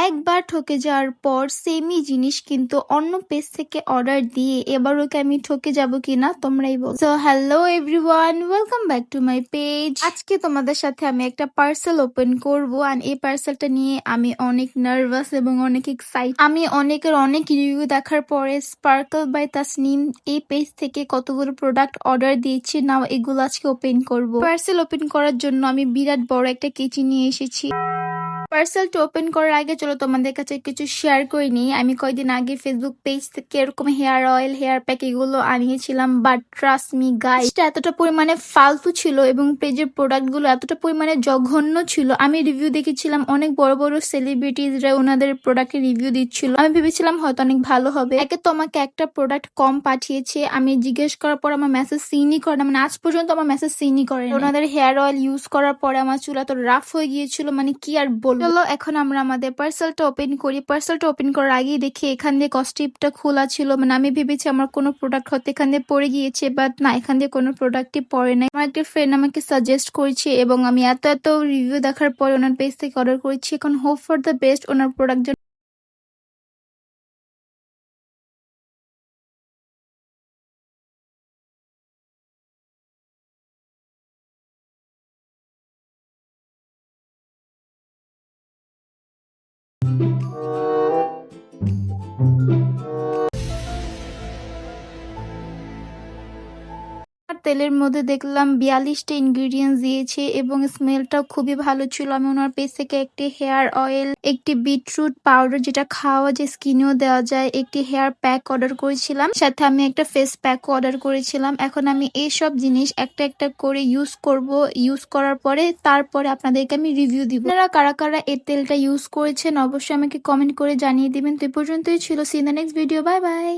একবার ঠকে যাওয়ার পর সেমই জিনিস কিন্তু অন্য পেজ থেকে অর্ডার দিয়ে এবারও কি আমি ঠকে যাব কিনা তোমরাই বলো। So hello everyone, welcome back to my page. আজকে তোমাদের সাথে আমি একটা পার্সেল ওপেন করবো আর এই পার্সেলটা নিয়ে আমি অনেক নার্ভাস এবং অনেক এক্সাইটেড। আমি অনেকের অনেক রিভিউ দেখার পরে স্পার্কল বাই তাসনিম এই পেজ থেকে কতগুলো প্রোডাক্ট অর্ডার দিয়েছি, নাও এগুলো আজকে ওপেন করবো। পার্সেল ওপেন করার জন্য আমি বিরাট বড় একটা কেচি নিয়ে এসেছি। পার্সেলটা ওপেন করার আগে চলো তোমাদের কাছে কিছু শেয়ার করে নিই। আমি কয়েকদিন আগে ফেসবুক পেজ থেকে এরকম হেয়ার অয়েল, হেয়ার প্যাক এগুলো আনিয়েছিলাম, বাট ট্রাস্ট মি গাইস, এটা এতটা পরিমাণে ফালতু ছিল এবং পেজের প্রোডাক্টগুলো এতটা পরিমাণে জঘন্য ছিল। আমি রিভিউ দেখেছিলাম অনেক বড় বড় সেলিব্রিটিজরা ওনাদের প্রোডাক্টের রিভিউ দিচ্ছিল। আমি ভেবেছিলাম হয়তো অনেক ভালো হবে। একে তো আমাকে একটা প্রোডাক্ট কম পাঠিয়েছে, আমি জিজ্ঞেস করার পর আমার মেসেজ সিনই করে না, মানে আজ পর্যন্ত আমার মেসেজ সিনই করে না। ওনাদের হেয়ার অয়েল ইউজ করার পরে আমার চুল এত রাফ হয়ে গিয়েছিল, মানে কি আর বলবো। চলো এখন আমরা আমাদের পার্সেলটা ওপেন করি। পার্সেলটা ওপেন করার আগেই দেখি এখান দিয়ে কস্টিপটা খোলা ছিল, মানে আমি ভেবেছি আমার কোনো প্রোডাক্ট হয়তো এখান দিয়ে পড়ে গিয়েছে, বাট না, এখান দিয়ে কোনো প্রোডাক্টই পড়ে নাই। আমার একটা ফ্রেন্ড আমাকে সাজেস্ট করেছে এবং আমি এত রিভিউ দেখার পরে ওনার পেজ থেকে অর্ডার করেছি। এখন hope for the best owner product তেলের মধ্যে দেখলাম 42টা ইনগ্রিডিয়েন্টস দিয়েছে এবং স্মেলটাও খুবই ভালো ছিল। আমি ওনার পেজ থেকে একটি হেয়ার অয়েল, একটি বিটরুট পাউডার যেটা খাওয়া যায় স্কিনেও দেওয়া যায়, একটি হেয়ার প্যাক অর্ডার করেছিলাম, সাথে আমি একটা ফেস প্যাকও অর্ডার করেছিলাম। এখন আমি এইসব জিনিস একটা একটা করে ইউজ করব। ইউজ করার পরে তারপরে আপনাদেরকে আমি রিভিউ দিব। আপনারা কারা কারা এই তেলটা ইউজ করেছেন অবশ্যই আমাকে কমেন্ট করে জানিয়ে দিবেন। তো এই পর্যন্তই ছিল। See in the next video, bye by.